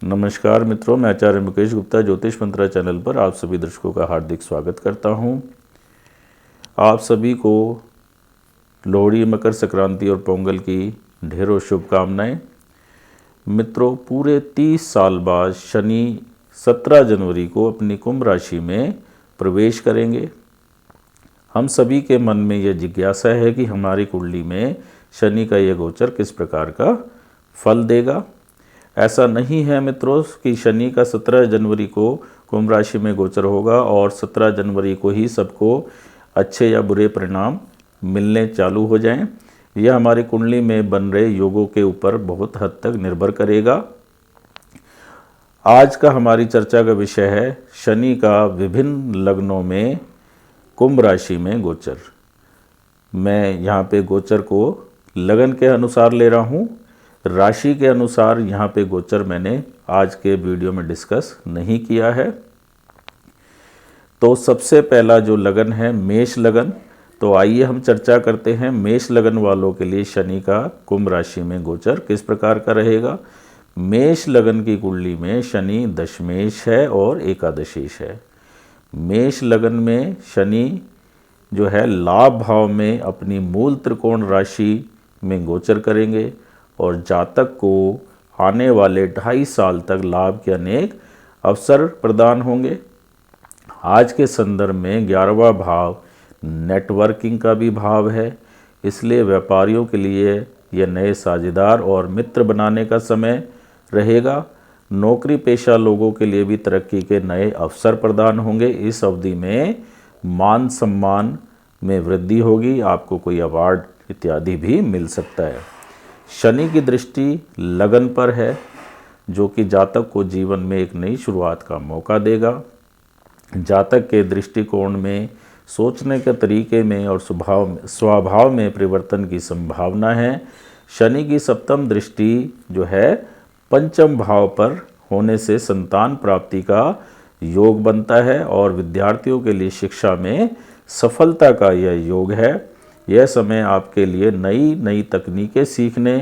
नमस्कार मित्रों, मैं आचार्य मुकेश गुप्ता ज्योतिष मंत्रा चैनल पर आप सभी दर्शकों का हार्दिक स्वागत करता हूं। आप सभी को लोहड़ी, मकर संक्रांति और पोंगल की ढेरों शुभकामनाएं। मित्रों, पूरे 30 साल बाद शनि 17 जनवरी को अपनी कुंभ राशि में प्रवेश करेंगे। हम सभी के मन में यह जिज्ञासा है कि हमारी कुंडली में शनि का यह गोचर किस प्रकार का फल देगा। ऐसा नहीं है मित्रों कि शनि का 17 जनवरी को कुंभ राशि में गोचर होगा और 17 जनवरी को ही सबको अच्छे या बुरे परिणाम मिलने चालू हो जाएं। यह हमारी कुंडली में बन रहे योगों के ऊपर बहुत हद तक निर्भर करेगा। आज का हमारी चर्चा का विषय है शनि का विभिन्न लग्नों में कुंभ राशि में गोचर। मैं यहाँ पे गोचर को लगन के अनुसार ले रहा हूँ, राशि के अनुसार यहाँ पे गोचर मैंने आज के वीडियो में डिस्कस नहीं किया है। तो सबसे पहला जो लगन है मेष लगन, तो आइए हम चर्चा करते हैं मेष लगन वालों के लिए शनि का कुंभ राशि में गोचर किस प्रकार का रहेगा। मेष लगन की कुंडली में शनि दशमेश है और एकादशेश है। मेष लगन में शनि जो है लाभ भाव में अपनी मूल त्रिकोण राशि में गोचर करेंगे और जातक को आने वाले 2.5 साल तक लाभ के अनेक अवसर प्रदान होंगे। आज के संदर्भ में 11वां भाव नेटवर्किंग का भी भाव है, इसलिए व्यापारियों के लिए यह नए साझेदार और मित्र बनाने का समय रहेगा। नौकरी पेशा लोगों के लिए भी तरक्की के नए अवसर प्रदान होंगे। इस अवधि में मान सम्मान में वृद्धि होगी, आपको कोई अवार्ड इत्यादि भी मिल सकता है। शनि की दृष्टि लगन पर है, जो कि जातक को जीवन में एक नई शुरुआत का मौका देगा। जातक के दृष्टिकोण में, सोचने के तरीके में और स्वभाव में परिवर्तन की संभावना है। शनि की सप्तम दृष्टि जो है पंचम भाव पर होने से संतान प्राप्ति का योग बनता है और विद्यार्थियों के लिए शिक्षा में सफलता का यह योग है। यह समय आपके लिए नई नई तकनीकें सीखने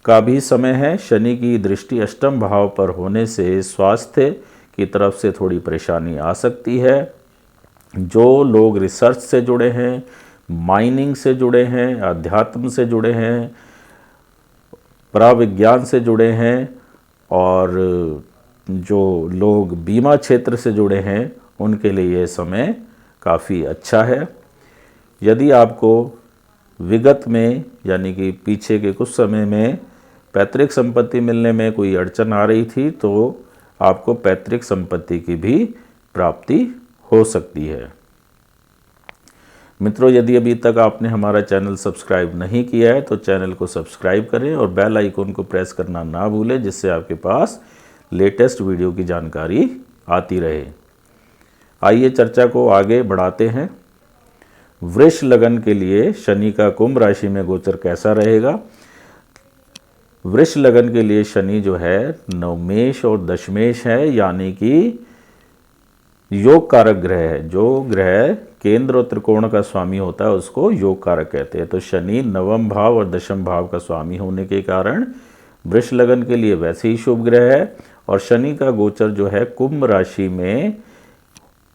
का भी समय है। शनि की दृष्टि अष्टम भाव पर होने से स्वास्थ्य की तरफ से थोड़ी परेशानी आ सकती है। जो लोग रिसर्च से जुड़े हैं, माइनिंग से जुड़े हैं, अध्यात्म से जुड़े हैं, पराविज्ञान से जुड़े हैं और जो लोग बीमा क्षेत्र से जुड़े हैं, उनके लिए यह समय काफ़ी अच्छा है। यदि आपको विगत में यानी कि पीछे के कुछ समय में पैतृक संपत्ति मिलने में कोई अड़चन आ रही थी, तो आपको पैतृक संपत्ति की भी प्राप्ति हो सकती है। मित्रों, यदि अभी तक आपने हमारा चैनल सब्सक्राइब नहीं किया है तो चैनल को सब्सक्राइब करें और बेल आइकन को प्रेस करना ना भूलें, जिससे आपके पास लेटेस्ट वीडियो की जानकारी आती रहे। आइए चर्चा को आगे बढ़ाते हैं। वृष लगन के लिए शनि का कुंभ राशि में गोचर कैसा रहेगा। वृष लगन के लिए शनि जो है नवमेश और दशमेश है, यानी कि योग कारक ग्रह है। जो ग्रह केंद्र और त्रिकोण का स्वामी होता है उसको योग कारक कहते हैं। तो शनि नवम भाव और दशम भाव का स्वामी होने के कारण वृष लगन के लिए वैसे ही शुभ ग्रह है। और शनि का गोचर जो है कुंभ राशि में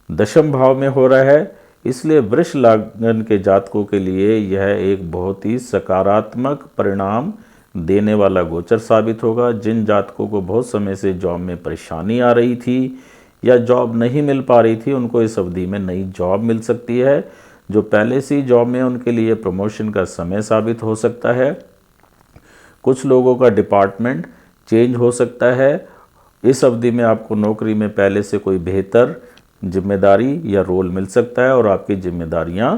दशम भाव में हो रहा है, इसलिए वृष लगन के जातकों के लिए यह एक बहुत ही सकारात्मक परिणाम देने वाला गोचर साबित होगा। जिन जातकों को बहुत समय से जॉब में परेशानी आ रही थी या जॉब नहीं मिल पा रही थी, उनको इस अवधि में नई जॉब मिल सकती है। जो पहले से जॉब में, उनके लिए प्रमोशन का समय साबित हो सकता है। कुछ लोगों का डिपार्टमेंट चेंज हो सकता है। इस अवधि में आपको नौकरी में पहले से कोई बेहतर जिम्मेदारी या रोल मिल सकता है और आपकी जिम्मेदारियां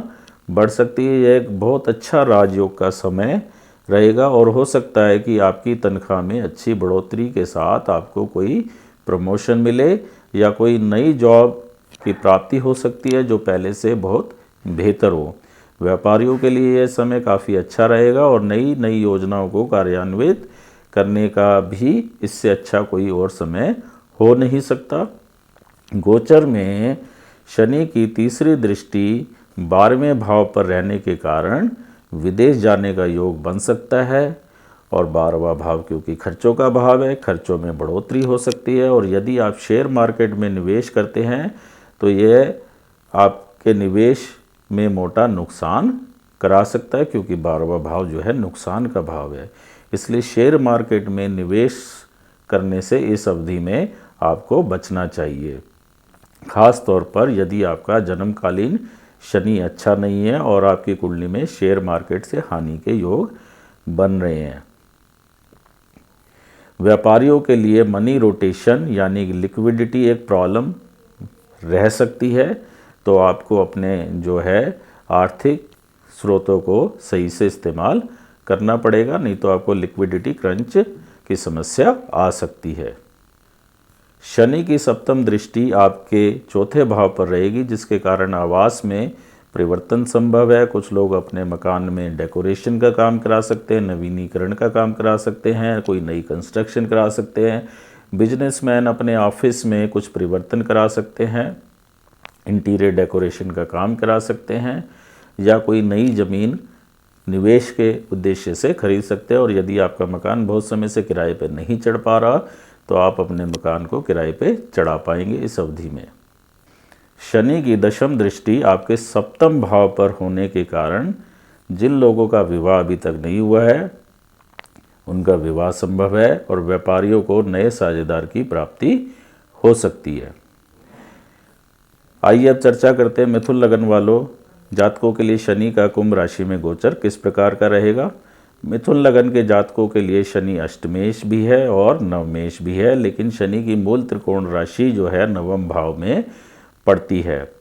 बढ़ सकती है। यह एक बहुत अच्छा राजयोग का समय रहेगा और हो सकता है कि आपकी तनख्वाह में अच्छी बढ़ोतरी के साथ आपको कोई प्रमोशन मिले या कोई नई जॉब की प्राप्ति हो सकती है जो पहले से बहुत बेहतर हो। व्यापारियों के लिए यह समय काफ़ी अच्छा रहेगा और नई नई योजनाओं को कार्यान्वित करने का भी इससे अच्छा कोई और समय हो नहीं सकता। गोचर में शनि की तीसरी दृष्टि 12वें भाव पर रहने के कारण विदेश जाने का योग बन सकता है और 12वां भाव क्योंकि खर्चों का भाव है, खर्चों में बढ़ोतरी हो सकती है। और यदि आप शेयर मार्केट में निवेश करते हैं तो यह आपके निवेश में मोटा नुकसान करा सकता है, क्योंकि 12वां भाव जो है नुकसान का भाव है। इसलिए शेयर मार्केट में निवेश करने से इस अवधि में आपको बचना चाहिए, खास तौर पर यदि आपका जन्मकालीन शनि अच्छा नहीं है और आपकी कुंडली में शेयर मार्केट से हानि के योग बन रहे हैं। व्यापारियों के लिए मनी रोटेशन यानी लिक्विडिटी एक प्रॉब्लम रह सकती है, तो आपको अपने जो है आर्थिक स्रोतों को सही से इस्तेमाल करना पड़ेगा, नहीं तो आपको लिक्विडिटी क्रंच की समस्या आ सकती है। शनि की सप्तम दृष्टि आपके चौथे भाव पर रहेगी, जिसके कारण आवास में परिवर्तन संभव है। कुछ लोग अपने मकान में डेकोरेशन का काम करा सकते हैं, नवीनीकरण का काम करा सकते हैं, कोई नई कंस्ट्रक्शन करा सकते हैं। बिजनेसमैन अपने ऑफिस में कुछ परिवर्तन करा सकते हैं, इंटीरियर डेकोरेशन का काम करा सकते हैं, या कोई नई ज़मीन निवेश के उद्देश्य से खरीद सकते हैं। और यदि आपका मकान बहुत समय से किराए पर नहीं चढ़ पा रहा तो आप अपने मकान को किराए पे चढ़ा पाएंगे इस अवधि में। शनि की दशम दृष्टि आपके सप्तम भाव पर होने के कारण जिन लोगों का विवाह अभी तक नहीं हुआ है उनका विवाह संभव है, और व्यापारियों को नए साझेदार की प्राप्ति हो सकती है। आइए अब चर्चा करते हैं मिथुन लगन वालों जातकों के लिए शनि का कुंभ राशि में गोचर किस प्रकार का रहेगा। मिथुन लगन के जातकों के लिए शनि अष्टमेश भी है और नवमेश भी है, लेकिन शनि की मूल त्रिकोण राशि जो है नवम भाव में पड़ती है,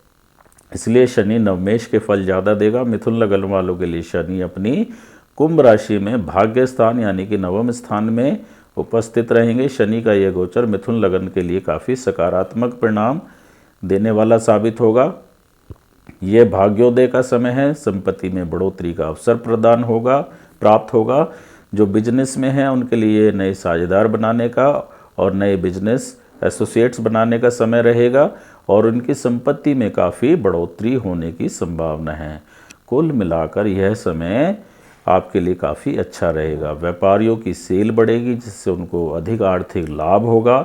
इसलिए शनि नवमेश के फल ज़्यादा देगा। मिथुन लगन वालों के लिए शनि अपनी कुंभ राशि में भाग्य स्थान यानी कि नवम स्थान में उपस्थित रहेंगे। शनि का यह गोचर मिथुन लगन के लिए काफ़ी सकारात्मक परिणाम देने वाला साबित होगा। यह भाग्योदय का समय है, संपत्ति में बढ़ोतरी का अवसर प्राप्त होगा। जो बिजनेस में हैं उनके लिए नए साझेदार बनाने का और नए बिजनेस एसोसिएट्स बनाने का समय रहेगा, और उनकी संपत्ति में काफ़ी बढ़ोतरी होने की संभावना है। कुल मिलाकर यह समय आपके लिए काफ़ी अच्छा रहेगा। व्यापारियों की सेल बढ़ेगी, जिससे उनको अधिक आर्थिक लाभ होगा।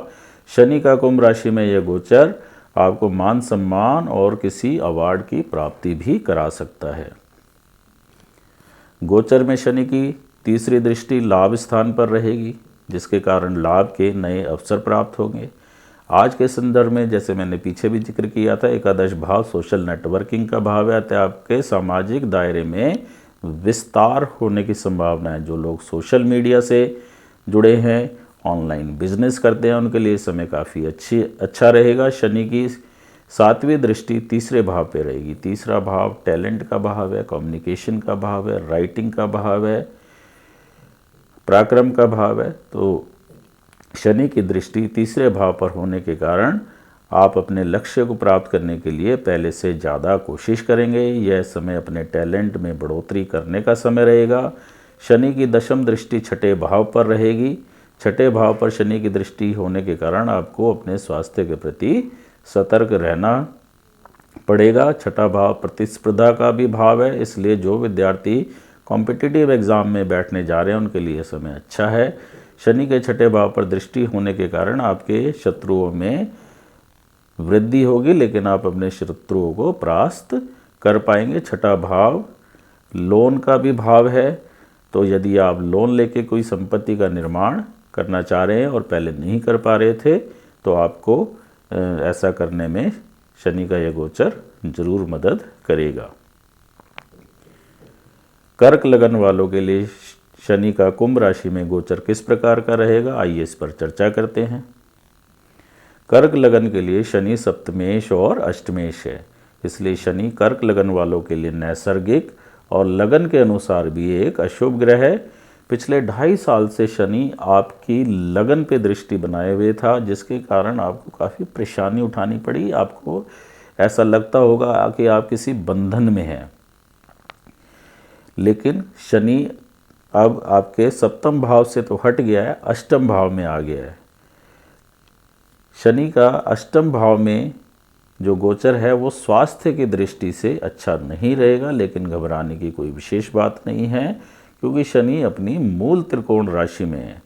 शनि का कुंभ राशि में यह गोचर आपको मान सम्मान और किसी अवार्ड की प्राप्ति भी करा सकता है। गोचर में शनि की तीसरी दृष्टि लाभ स्थान पर रहेगी, जिसके कारण लाभ के नए अवसर प्राप्त होंगे। आज के संदर्भ में जैसे मैंने पीछे भी जिक्र किया था, एकादश भाव सोशल नेटवर्किंग का भाव है, अतः आपके सामाजिक दायरे में विस्तार होने की संभावना है। जो लोग सोशल मीडिया से जुड़े हैं, ऑनलाइन बिजनेस करते हैं, उनके लिए समय काफ़ी अच्छा रहेगा। शनि की सातवीं दृष्टि तीसरे भाव पे रहेगी। तीसरा भाव टैलेंट का भाव है, कम्युनिकेशन का भाव है, राइटिंग का भाव है, पराक्रम का भाव है। तो शनि की दृष्टि तीसरे भाव पर होने के कारण आप अपने लक्ष्य को प्राप्त करने के लिए पहले से ज़्यादा कोशिश करेंगे। यह समय अपने टैलेंट में बढ़ोतरी करने का समय रहेगा। शनि की दशम दृष्टि छठे भाव पर रहेगी। छठे भाव पर शनि की दृष्टि होने के कारण आपको अपने स्वास्थ्य के प्रति सतर्क रहना पड़ेगा। छठा भाव प्रतिस्पर्धा का भी भाव है, इसलिए जो विद्यार्थी कॉम्पिटिटिव एग्ज़ाम में बैठने जा रहे हैं उनके लिए समय अच्छा है। शनि के छठे भाव पर दृष्टि होने के कारण आपके शत्रुओं में वृद्धि होगी, लेकिन आप अपने शत्रुओं को परास्त कर पाएंगे। छठा भाव लोन का भी भाव है, तो यदि आप लोन लेके कोई संपत्ति का निर्माण करना चाह रहे हैं और पहले नहीं कर पा रहे थे, तो आपको ऐसा करने में शनि का यह गोचर जरूर मदद करेगा। कर्क लगन वालों के लिए शनि का कुंभ राशि में गोचर किस प्रकार का रहेगा, आइए इस पर चर्चा करते हैं। कर्क लगन के लिए शनि सप्तमेश और अष्टमेश है, इसलिए शनि कर्क लगन वालों के लिए नैसर्गिक और लगन के अनुसार भी एक अशुभ ग्रह है। पिछले 2.5 साल से शनि आपकी लगन पे दृष्टि बनाए हुए था, जिसके कारण आपको काफ़ी परेशानी उठानी पड़ी। आपको ऐसा लगता होगा कि आप किसी बंधन में हैं, लेकिन शनि अब आपके सप्तम भाव से तो हट गया है, अष्टम भाव में आ गया है। शनि का अष्टम भाव में जो गोचर है वो स्वास्थ्य की दृष्टि से अच्छा नहीं रहेगा, लेकिन घबराने की कोई विशेष बात नहीं है, क्योंकि शनि अपनी मूल त्रिकोण राशि में है।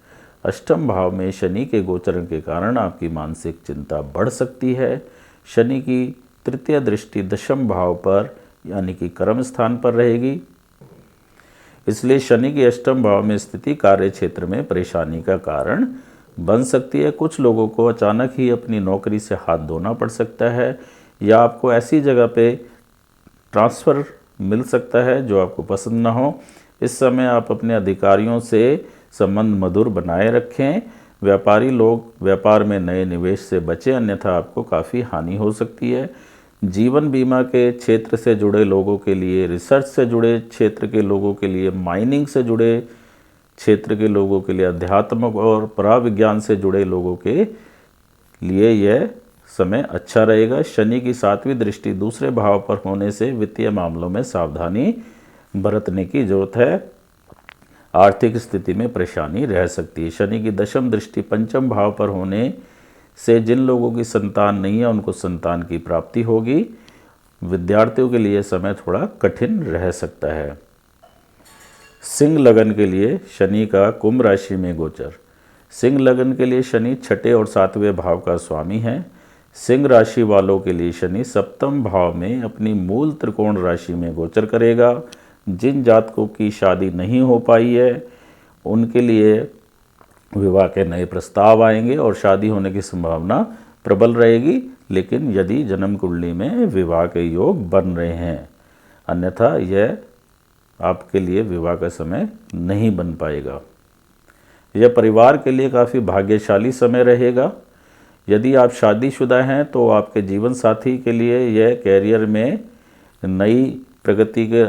अष्टम भाव में शनि के गोचरण के कारण आपकी मानसिक चिंता बढ़ सकती है। शनि की तृतीय दृष्टि दशम भाव पर यानी कि कर्म स्थान पर रहेगी, इसलिए शनि की अष्टम भाव में स्थिति कार्य क्षेत्र में परेशानी का कारण बन सकती है। कुछ लोगों को अचानक ही अपनी नौकरी से हाथ धोना पड़ सकता है या आपको ऐसी जगह पे ट्रांसफ़र मिल सकता है जो आपको पसंद ना हो। इस समय आप अपने अधिकारियों से संबंध मधुर बनाए रखें। व्यापारी लोग व्यापार में नए निवेश से बचें, अन्यथा आपको काफ़ी हानि हो सकती है। जीवन बीमा के क्षेत्र से जुड़े लोगों के लिए, रिसर्च से जुड़े क्षेत्र के लोगों के लिए, माइनिंग से जुड़े क्षेत्र के लोगों के लिए, अध्यात्म और पराविज्ञान से जुड़े लोगों के लिए यह समय अच्छा रहेगा। शनि की 7वीं दृष्टि दूसरे भाव पर होने से वित्तीय मामलों में सावधानी बरतने की जरूरत है। आर्थिक स्थिति में परेशानी रह सकती है। शनि की दशम दृष्टि पंचम भाव पर होने से जिन लोगों की संतान नहीं है उनको संतान की प्राप्ति होगी। विद्यार्थियों के लिए समय थोड़ा कठिन रह सकता है। सिंह लगन के लिए शनि का कुंभ राशि में गोचर। सिंह लगन के लिए शनि छठे और 7वें भाव का स्वामी है। सिंह राशि वालों के लिए शनि सप्तम भाव में अपनी मूल त्रिकोण राशि में गोचर करेगा। जिन जातकों की शादी नहीं हो पाई है उनके लिए विवाह के नए प्रस्ताव आएंगे और शादी होने की संभावना प्रबल रहेगी, लेकिन यदि जन्म कुंडली में विवाह के योग बन रहे हैं, अन्यथा यह आपके लिए विवाह का समय नहीं बन पाएगा। यह परिवार के लिए काफ़ी भाग्यशाली समय रहेगा। यदि आप शादीशुदा हैं तो आपके जीवन साथी के लिए यह कैरियर में नई प्रगति के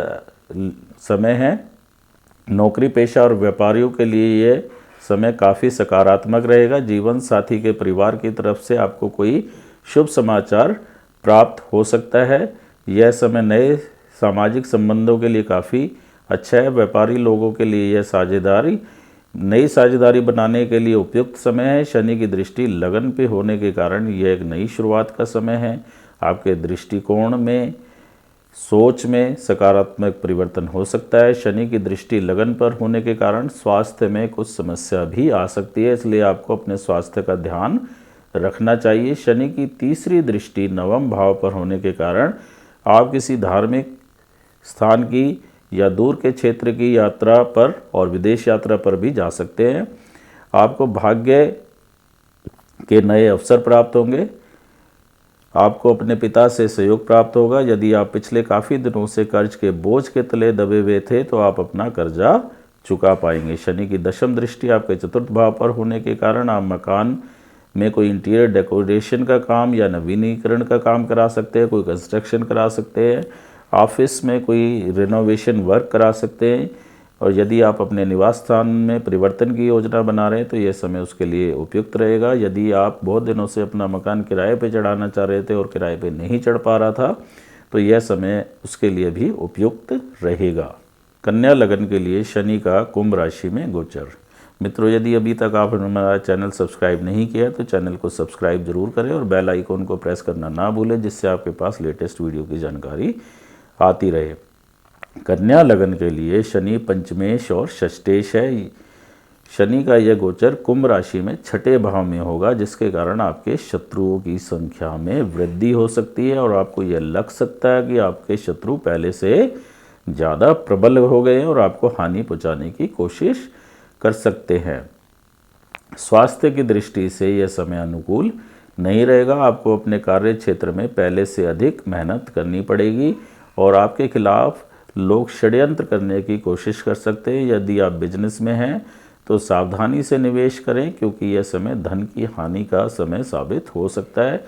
समय है। नौकरी पेशा और व्यापारियों के लिए यह समय काफ़ी सकारात्मक रहेगा। जीवन साथी के परिवार की तरफ से आपको कोई शुभ समाचार प्राप्त हो सकता है। यह समय नए सामाजिक संबंधों के लिए काफ़ी अच्छा है। व्यापारी लोगों के लिए यह नई साझेदारी बनाने के लिए उपयुक्त समय है। शनि की दृष्टि लगन पे होने के कारण यह एक नई शुरुआत का समय है। आपके दृष्टिकोण में, सोच में सकारात्मक परिवर्तन हो सकता है। शनि की दृष्टि लगन पर होने के कारण स्वास्थ्य में कुछ समस्या भी आ सकती है, इसलिए आपको अपने स्वास्थ्य का ध्यान रखना चाहिए। शनि की तीसरी दृष्टि नवम भाव पर होने के कारण आप किसी धार्मिक स्थान की या दूर के क्षेत्र की यात्रा पर और विदेश यात्रा पर भी जा सकते हैं। आपको भाग्य के नए अवसर प्राप्त होंगे। आपको अपने पिता से सहयोग प्राप्त होगा। यदि आप पिछले काफ़ी दिनों से कर्ज के बोझ के तले दबे हुए थे तो आप अपना कर्जा चुका पाएंगे। शनि की दशम दृष्टि आपके चतुर्थ भाव पर होने के कारण आप मकान में कोई इंटीरियर डेकोरेशन का काम या नवीनीकरण का काम करा सकते हैं, कोई कंस्ट्रक्शन करा सकते हैं, ऑफिस में कोई रिनोवेशन वर्क करा सकते हैं। और यदि आप अपने निवास स्थान में परिवर्तन की योजना बना रहे हैं तो यह समय उसके लिए उपयुक्त रहेगा। यदि आप बहुत दिनों से अपना मकान किराए पे चढ़ाना चाह रहे थे और किराए पे नहीं चढ़ पा रहा था तो यह समय उसके लिए भी उपयुक्त रहेगा। कन्या लगन के लिए शनि का कुंभ राशि में गोचर। मित्रों, यदि अभी तक आपने हमारा चैनल सब्सक्राइब नहीं किया तो चैनल को सब्सक्राइब जरूर करें और बेल आइकन को प्रेस करना ना भूलें, जिससे आपके पास लेटेस्ट वीडियो की जानकारी आती रहे। कन्या लगन के लिए शनि पंचमेश और षष्ठेश है। शनि का यह गोचर कुंभ राशि में छठे भाव में होगा, जिसके कारण आपके शत्रुओं की संख्या में वृद्धि हो सकती है और आपको यह लग सकता है कि आपके शत्रु पहले से ज़्यादा प्रबल हो गए हैं और आपको हानि पहुंचाने की कोशिश कर सकते हैं। स्वास्थ्य की दृष्टि से यह समय अनुकूल नहीं रहेगा। आपको अपने कार्य क्षेत्र में पहले से अधिक मेहनत करनी पड़ेगी और आपके खिलाफ लोग षड्यंत्र करने की कोशिश कर सकते हैं। यदि आप बिजनेस में हैं तो सावधानी से निवेश करें, क्योंकि यह समय धन की हानि का समय साबित हो सकता है।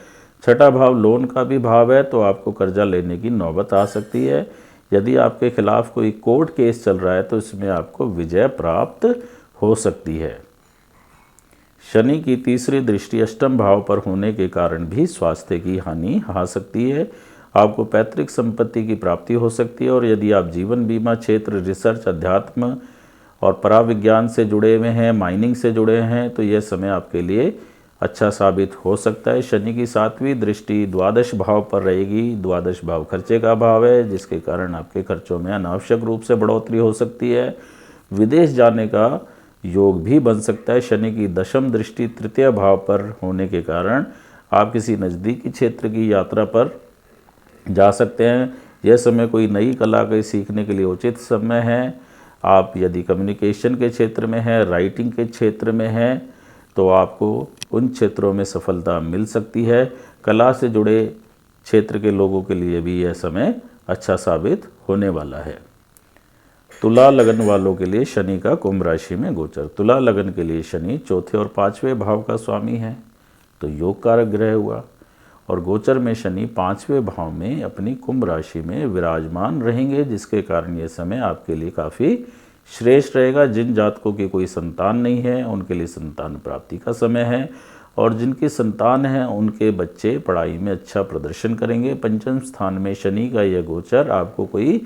छठा भाव लोन का भी भाव है, तो आपको कर्जा लेने की नौबत आ सकती है। यदि आपके खिलाफ कोई कोर्ट केस चल रहा है तो इसमें आपको विजय प्राप्त हो सकती है। शनि की तीसरी दृष्टि अष्टम भाव पर होने के कारण भी स्वास्थ्य की हानि आ सकती है। आपको पैतृक संपत्ति की प्राप्ति हो सकती है और यदि आप जीवन बीमा क्षेत्र, रिसर्च, अध्यात्म और पराविज्ञान से जुड़े हुए हैं, माइनिंग से जुड़े हैं, तो यह समय आपके लिए अच्छा साबित हो सकता है। शनि की 7वीं दृष्टि द्वादश भाव पर रहेगी। द्वादश भाव खर्चे का भाव है, जिसके कारण आपके खर्चों में अनावश्यक रूप से बढ़ोतरी हो सकती है। विदेश जाने का योग भी बन सकता है। शनि की दशम दृष्टि तृतीय भाव पर होने के कारण आप किसी नज़दीकी क्षेत्र की यात्रा पर जा सकते हैं। यह समय कोई नई कला के सीखने के लिए उचित समय है। आप यदि कम्युनिकेशन के क्षेत्र में हैं, राइटिंग के क्षेत्र में हैं, तो आपको उन क्षेत्रों में सफलता मिल सकती है। कला से जुड़े क्षेत्र के लोगों के लिए भी यह समय अच्छा साबित होने वाला है। तुला लगन वालों के लिए शनि का कुंभ राशि में गोचर। तुला लगन के लिए शनि चौथे और पांचवें भाव का स्वामी है, तो योग कारक ग्रह हुआ। और गोचर में शनि पांचवें भाव में अपनी कुंभ राशि में विराजमान रहेंगे, जिसके कारण ये समय आपके लिए काफ़ी श्रेष्ठ रहेगा। जिन जातकों की कोई संतान नहीं है उनके लिए संतान प्राप्ति का समय है, और जिनकी संतान है उनके बच्चे पढ़ाई में अच्छा प्रदर्शन करेंगे। पंचम स्थान में शनि का यह गोचर आपको कोई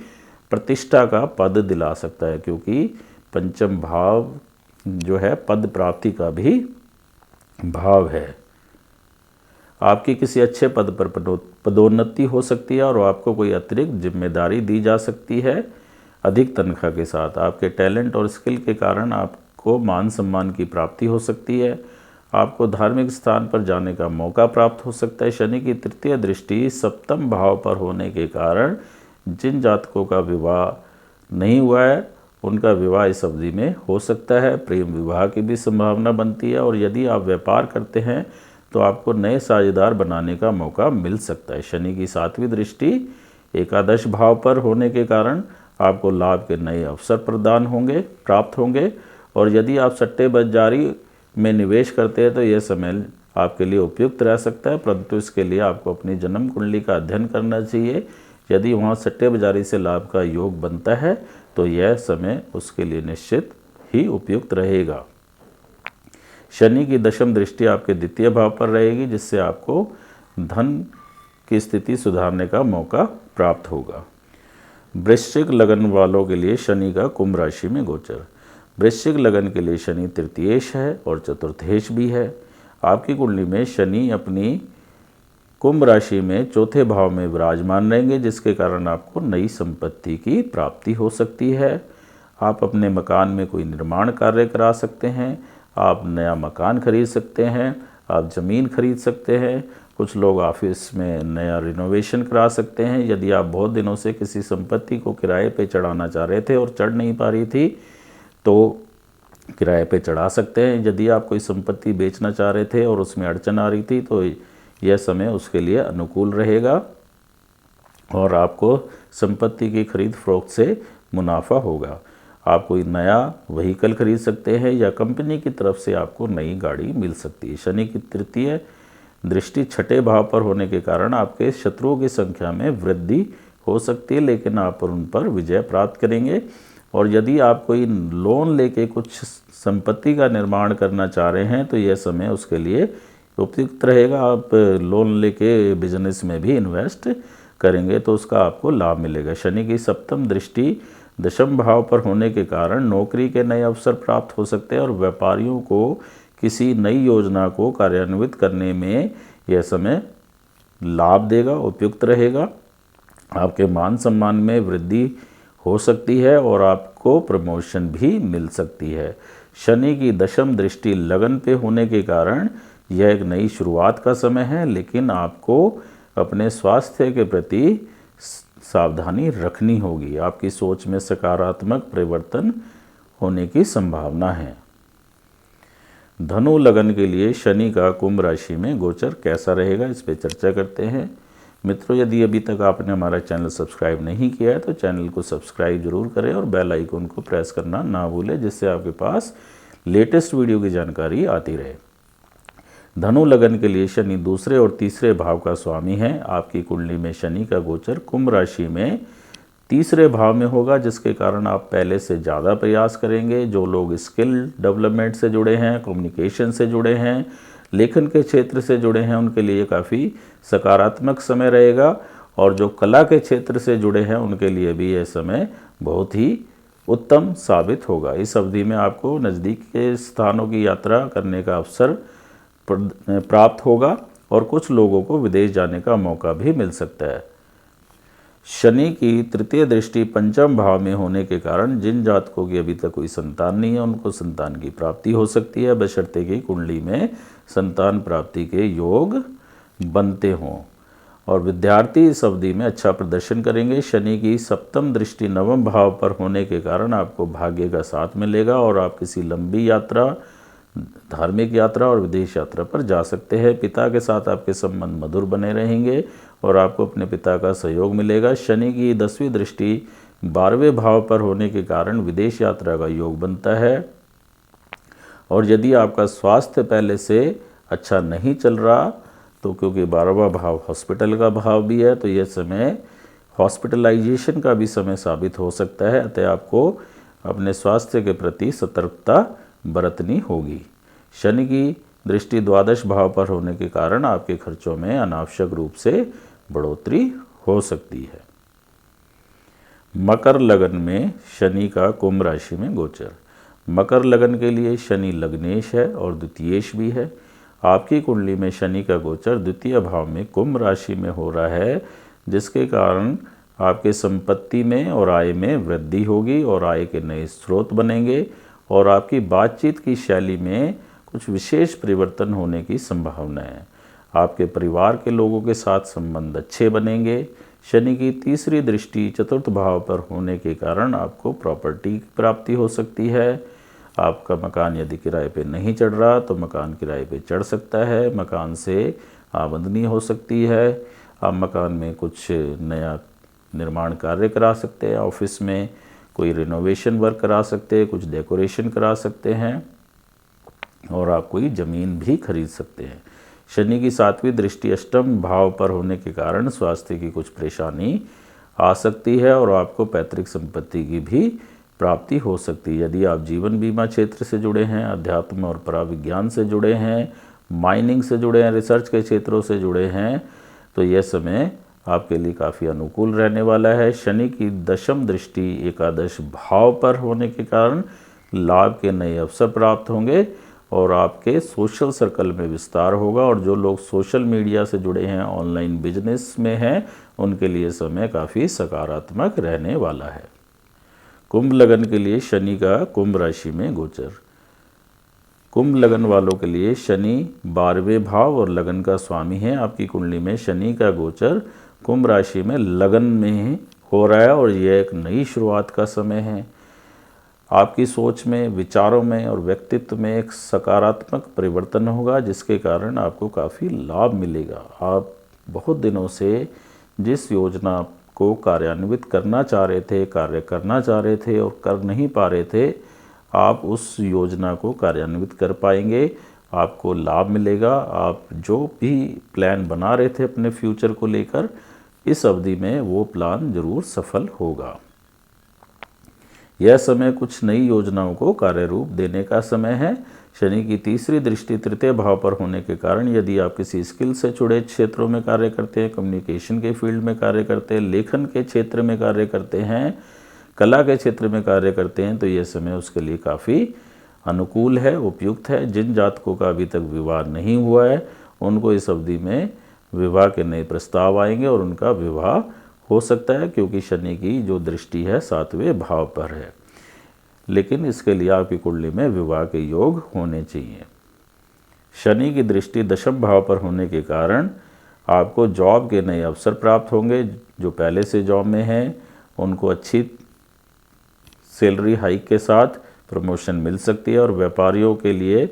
प्रतिष्ठा का पद दिला सकता है, क्योंकि पंचम भाव जो है पद प्राप्ति का भी भाव है। आपकी किसी अच्छे पद पर पदोन्नति हो सकती है और आपको कोई अतिरिक्त जिम्मेदारी दी जा सकती है अधिक तनख्वाह के साथ। आपके टैलेंट और स्किल के कारण आपको मान सम्मान की प्राप्ति हो सकती है। आपको धार्मिक स्थान पर जाने का मौका प्राप्त हो सकता है। शनि की तृतीय दृष्टि सप्तम भाव पर होने के कारण जिन जातकों का विवाह नहीं हुआ है उनका विवाह इस अवधि में हो सकता है। प्रेम विवाह की भी संभावना बनती है, और यदि आप व्यापार करते हैं तो आपको नए साझेदार बनाने का मौका मिल सकता है। शनि की सातवीं दृष्टि एकादश भाव पर होने के कारण आपको लाभ के नए अवसर प्राप्त होंगे। और यदि आप सट्टेबाजी में निवेश करते हैं तो यह समय आपके लिए उपयुक्त रह सकता है, परंतु इसके लिए आपको अपनी जन्म कुंडली का अध्ययन करना चाहिए। यदि वहाँ सट्टेबाजी से लाभ का योग बनता है तो यह समय उसके लिए निश्चित ही उपयुक्त रहेगा। शनि की दशम दृष्टि आपके द्वितीय भाव पर रहेगी, जिससे आपको धन की स्थिति सुधारने का मौका प्राप्त होगा। वृश्चिक लगन वालों के लिए शनि का कुंभ राशि में गोचर। वृश्चिक लगन के लिए शनि तृतीयेश है और चतुर्थेश भी है। आपकी कुंडली में शनि अपनी कुंभ राशि में चौथे भाव में विराजमान रहेंगे, जिसके कारण आपको नई संपत्ति की प्राप्ति हो सकती है। आप अपने मकान में कोई निर्माण कार्य करा सकते हैं, आप नया मकान खरीद सकते हैं, आप ज़मीन खरीद सकते हैं। कुछ लोग ऑफिस में नया रिनोवेशन करा सकते हैं। यदि आप बहुत दिनों से किसी संपत्ति को किराए पे चढ़ाना चाह रहे थे और चढ़ नहीं पा रही थी तो किराए पे चढ़ा सकते हैं। यदि आप कोई संपत्ति बेचना चाह रहे थे और उसमें अड़चन आ रही थी तो यह समय उसके लिए अनुकूल रहेगा और आपको संपत्ति की खरीद फरोख्त से मुनाफा होगा। आप कोई नया व्हीकल खरीद सकते हैं या कंपनी की तरफ से आपको नई गाड़ी मिल सकती है। शनि की तृतीय दृष्टि छठे भाव पर होने के कारण आपके शत्रुओं की संख्या में वृद्धि हो सकती है, लेकिन आप उन पर विजय प्राप्त करेंगे। और यदि आप कोई लोन लेके कुछ संपत्ति का निर्माण करना चाह रहे हैं तो यह समय उसके लिए उपयुक्त रहेगा। आप लोन लेके बिजनेस में भी इन्वेस्ट करेंगे तो उसका आपको लाभ मिलेगा। शनि की सप्तम दृष्टि दशम भाव पर होने के कारण नौकरी के नए अवसर प्राप्त हो सकते हैं और व्यापारियों को किसी नई योजना को कार्यान्वित करने में यह समय लाभ देगा, उपयुक्त रहेगा। आपके मान सम्मान में वृद्धि हो सकती है और आपको प्रमोशन भी मिल सकती है। शनि की दशम दृष्टि लगन पे होने के कारण यह एक नई शुरुआत का समय है, लेकिन आपको अपने स्वास्थ्य के प्रति सावधानी रखनी होगी। आपकी सोच में सकारात्मक परिवर्तन होने की संभावना है। धनु लगन के लिए शनि का कुंभ राशि में गोचर कैसा रहेगा, इस पर चर्चा करते हैं। मित्रों, यदि अभी तक आपने हमारा चैनल सब्सक्राइब नहीं किया है तो चैनल को सब्सक्राइब जरूर करें और बेल आइकन को प्रेस करना ना भूलें, जिससे आपके पास लेटेस्ट वीडियो की जानकारी आती रहे। धनु लगन के लिए शनि दूसरे और तीसरे भाव का स्वामी है। आपकी कुंडली में शनि का गोचर कुंभ राशि में तीसरे भाव में होगा, जिसके कारण आप पहले से ज़्यादा प्रयास करेंगे। जो लोग स्किल डेवलपमेंट से जुड़े हैं, कम्युनिकेशन से जुड़े हैं, लेखन के क्षेत्र से जुड़े हैं, उनके लिए काफ़ी सकारात्मक समय रहेगा। और जो कला के क्षेत्र से जुड़े हैं उनके लिए भी यह समय बहुत ही उत्तम साबित होगा। इस अवधि में आपको नज़दीक के स्थानों की यात्रा करने का अवसर प्राप्त होगा और कुछ लोगों को विदेश जाने का मौका भी मिल सकता है। शनि की तृतीय दृष्टि पंचम भाव में होने के कारण जिन जातकों की अभी तक कोई संतान नहीं है उनको संतान की प्राप्ति हो सकती है, बशर्ते कि कुंडली में संतान प्राप्ति के योग बनते हों। और विद्यार्थी इस अवधि में अच्छा प्रदर्शन करेंगे। शनि की सप्तम दृष्टि नवम भाव पर होने के कारण आपको भाग्य का साथ मिलेगा और आप किसी लंबी यात्रा, धार्मिक यात्रा और विदेश यात्रा पर जा सकते हैं। पिता के साथ आपके संबंध मधुर बने रहेंगे और आपको अपने पिता का सहयोग मिलेगा। शनि की 10वीं दृष्टि 12वें भाव पर होने के कारण विदेश यात्रा का योग बनता है। और यदि आपका स्वास्थ्य पहले से अच्छा नहीं चल रहा तो क्योंकि 12वां भाव हॉस्पिटल का भाव भी है तो यह समय हॉस्पिटलाइजेशन का भी समय साबित हो सकता है। अतः आपको अपने स्वास्थ्य के प्रति सतर्कता बरतनी होगी। शनि की दृष्टि द्वादश भाव पर होने के कारण आपके खर्चों में अनावश्यक रूप से बढ़ोतरी हो सकती है। मकर लगन में शनि का कुंभ राशि में गोचर। मकर लगन के लिए शनि लग्नेश है और द्वितीयेश भी है। आपकी कुंडली में शनि का गोचर द्वितीय भाव में कुंभ राशि में हो रहा है, जिसके कारण आपके संपत्ति में और आय में वृद्धि होगी और आय के नए स्रोत बनेंगे और आपकी बातचीत की शैली में कुछ विशेष परिवर्तन होने की संभावना है। आपके परिवार के लोगों के साथ संबंध अच्छे बनेंगे। शनि की तीसरी दृष्टि चतुर्थ भाव पर होने के कारण आपको प्रॉपर्टी की प्राप्ति हो सकती है। आपका मकान यदि किराए पे नहीं चढ़ रहा तो मकान किराए पे चढ़ सकता है। मकान से आमदनी हो सकती है। आप मकान में कुछ नया निर्माण कार्य करा सकते हैं, ऑफिस में कोई रिनोवेशन वर्क करा सकते हैं, कुछ डेकोरेशन करा सकते हैं और आप कोई ज़मीन भी खरीद सकते हैं। शनि की 7वीं दृष्टि अष्टम भाव पर होने के कारण स्वास्थ्य की कुछ परेशानी आ सकती है और आपको पैतृक संपत्ति की भी प्राप्ति हो सकती है। यदि आप जीवन बीमा क्षेत्र से जुड़े हैं, अध्यात्म और पराविज्ञान से जुड़े हैं, माइनिंग से जुड़े हैं, रिसर्च के क्षेत्रों से जुड़े हैं तो यह समय आपके लिए काफ़ी अनुकूल रहने वाला है। शनि की दशम दृष्टि एकादश भाव पर होने के कारण लाभ के नए अवसर प्राप्त होंगे और आपके सोशल सर्कल में विस्तार होगा और जो लोग सोशल मीडिया से जुड़े हैं, ऑनलाइन बिजनेस में हैं, उनके लिए समय काफ़ी सकारात्मक रहने वाला है। कुंभ लगन के लिए शनि का कुंभ राशि में गोचर। कुंभ लगन वालों के लिए शनि 12वें भाव और लगन का स्वामी है। आपकी कुंडली में शनि का गोचर कुंभ राशि में लगन में हो रहा है और यह एक नई शुरुआत का समय है। आपकी सोच में, विचारों में और व्यक्तित्व में एक सकारात्मक परिवर्तन होगा जिसके कारण आपको काफ़ी लाभ मिलेगा। आप बहुत दिनों से जिस योजना को कार्यान्वित करना चाह रहे थे, कार्य करना चाह रहे थे और कर नहीं पा रहे थे, आप उस योजना को कार्यान्वित कर पाएंगे। आपको लाभ मिलेगा। आप जो भी प्लान बना रहे थे अपने फ्यूचर को लेकर, इस अवधि में वो प्लान जरूर सफल होगा। यह समय कुछ नई योजनाओं को कार्य रूप देने का समय है। शनि की तीसरी दृष्टि तृतीय भाव पर होने के कारण यदि आप किसी स्किल से जुड़े क्षेत्रों में कार्य करते हैं, कम्युनिकेशन के फील्ड में कार्य करते हैं, लेखन के क्षेत्र में कार्य करते हैं, कला के क्षेत्र में कार्य करते हैं तो यह समय उसके लिए काफ़ी अनुकूल है, उपयुक्त है। जिन जातकों का अभी तक विवाह नहीं हुआ है उनको इस अवधि में विवाह के नए प्रस्ताव आएंगे और उनका विवाह हो सकता है क्योंकि शनि की जो दृष्टि है 7वें भाव पर है। लेकिन इसके लिए आपकी कुंडली में विवाह के योग होने चाहिए। शनि की दृष्टि दशम भाव पर होने के कारण आपको जॉब के नए अवसर प्राप्त होंगे। जो पहले से जॉब में हैं उनको अच्छी सैलरी हाइक के साथ प्रमोशन मिल सकती है और व्यापारियों के लिए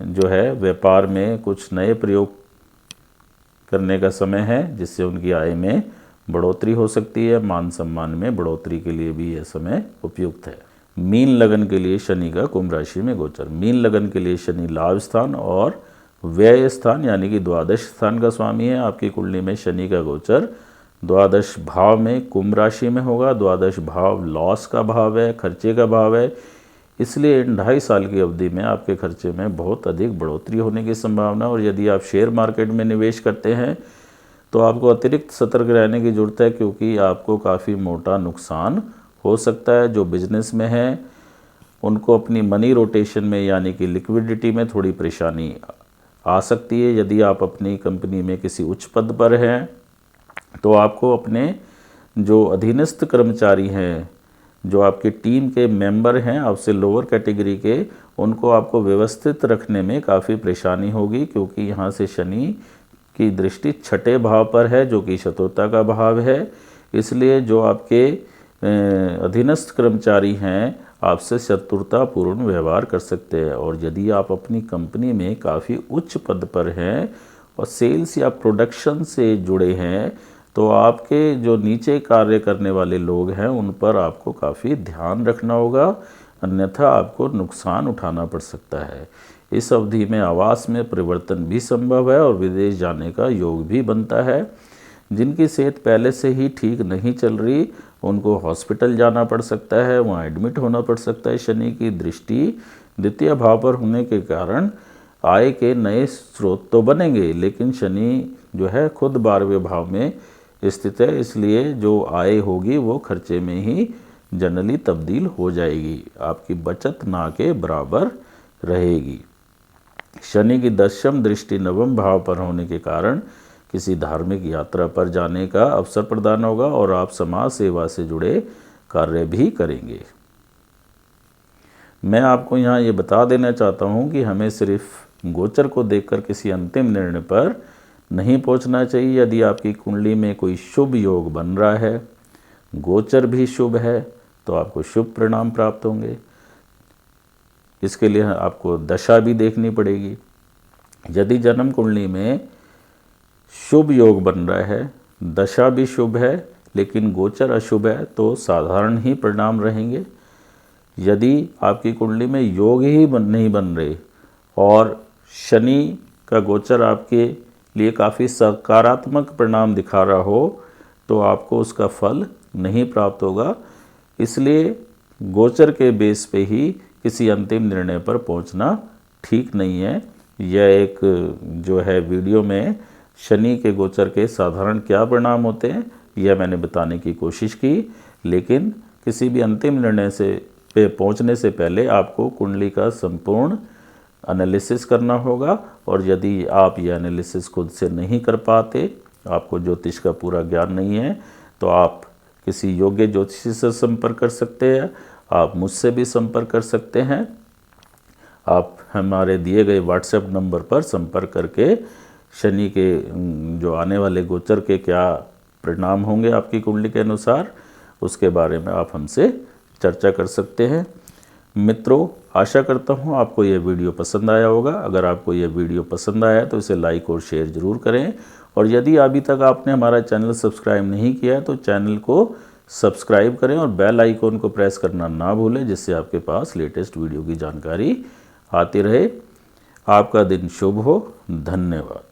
जो है व्यापार में कुछ नए प्रयोग करने का समय है जिससे उनकी आय में बढ़ोतरी हो सकती है। मान सम्मान में बढ़ोतरी के लिए भी यह समय उपयुक्त है। मीन लगन के लिए शनि का कुंभ राशि में गोचर। मीन लगन के लिए शनि लाभ स्थान और व्यय स्थान यानी कि द्वादश स्थान का स्वामी है। आपकी कुंडली में शनि का गोचर द्वादश भाव में कुंभ राशि में होगा। द्वादश भाव लॉस का भाव है, खर्चे का भाव है, इसलिए इन 2.5 साल की अवधि में आपके खर्चे में बहुत अधिक बढ़ोतरी होने की संभावना। और यदि आप शेयर मार्केट में निवेश करते हैं तो आपको अतिरिक्त सतर्क रहने की ज़रूरत है क्योंकि आपको काफ़ी मोटा नुकसान हो सकता है। जो बिजनेस में है उनको अपनी मनी रोटेशन में यानी कि लिक्विडिटी में थोड़ी परेशानी आ सकती है। यदि आप अपनी कंपनी में किसी उच्च पद पर हैं तो आपको अपने जो अधीनस्थ कर्मचारी हैं, जो आपकी टीम के मेंबर हैं आपसे लोअर कैटेगरी के, उनको आपको व्यवस्थित रखने में काफ़ी परेशानी होगी, क्योंकि यहाँ से शनि की दृष्टि छठे भाव पर है जो कि शत्रुता का भाव है। इसलिए जो आपके अधीनस्थ कर्मचारी हैं आपसे शत्रुतापूर्ण व्यवहार कर सकते हैं। और यदि आप अपनी कंपनी में काफ़ी उच्च पद पर हैं और सेल्स या प्रोडक्शन से जुड़े हैं, तो आपके जो नीचे कार्य करने वाले लोग हैं उन पर आपको काफ़ी ध्यान रखना होगा, अन्यथा आपको नुकसान उठाना पड़ सकता है। इस अवधि में आवास में परिवर्तन भी संभव है और विदेश जाने का योग भी बनता है। जिनकी सेहत पहले से ही ठीक नहीं चल रही उनको हॉस्पिटल जाना पड़ सकता है, वहाँ एडमिट होना पड़ सकता है। शनि की दृष्टि द्वितीय भाव पर होने के कारण आय के नए स्रोत तो बनेंगे, लेकिन शनि जो है खुद 12वें भाव में स्थित है, इसलिए जो आय होगी वो खर्चे में ही जनरली तब्दील हो जाएगी, आपकी बचत ना के बराबर रहेगी। शनि की 10वीं दृष्टि 9वें भाव पर होने के कारण किसी धार्मिक यात्रा पर जाने का अवसर प्रदान होगा और आप समाज सेवा से जुड़े कार्य भी करेंगे। मैं आपको यहाँ ये बता देना चाहता हूँ कि हमें सिर्फ गोचर को देखकर किसी अंतिम निर्णय पर नहीं पहुँचना चाहिए। यदि आपकी कुंडली में कोई शुभ योग बन रहा है, गोचर भी शुभ है, तो आपको शुभ परिणाम प्राप्त होंगे। इसके लिए आपको दशा भी देखनी पड़ेगी। यदि जन्म कुंडली में शुभ योग बन रहा है, दशा भी शुभ है लेकिन गोचर अशुभ है, तो साधारण ही परिणाम रहेंगे। यदि आपकी कुंडली में योग ही नहीं बन रहे और शनि का गोचर आपके लिए काफ़ी सकारात्मक परिणाम दिखा रहा हो, तो आपको उसका फल नहीं प्राप्त होगा। इसलिए गोचर के बेस पे ही किसी अंतिम निर्णय पर पहुंचना ठीक नहीं है। यह एक जो है वीडियो में शनि के गोचर के साधारण क्या परिणाम होते हैं यह मैंने बताने की कोशिश की, लेकिन किसी भी अंतिम निर्णय पे पहुंचने से पहले आपको कुंडली का संपूर्ण एनालिसिस करना होगा। और यदि आप यह एनालिसिस खुद से नहीं कर पाते, आपको ज्योतिष का पूरा ज्ञान नहीं है, तो आप किसी योग्य ज्योतिषी से संपर्क कर सकते हैं। आप मुझसे भी संपर्क कर सकते हैं। आप हमारे दिए गए व्हाट्सएप नंबर पर संपर्क करके शनि के जो आने वाले गोचर के क्या परिणाम होंगे आपकी कुंडली के अनुसार, उसके बारे में आप हमसे चर्चा कर सकते हैं। मित्रों, आशा करता हूँ आपको यह वीडियो पसंद आया होगा। अगर आपको यह वीडियो पसंद आया तो इसे लाइक और शेयर ज़रूर करें। और यदि अभी तक आपने हमारा चैनल सब्सक्राइब नहीं किया है तो चैनल को सब्सक्राइब करें और बेल आइकॉन को प्रेस करना ना भूलें, जिससे आपके पास लेटेस्ट वीडियो की जानकारी आती रहे। आपका दिन शुभ हो। धन्यवाद।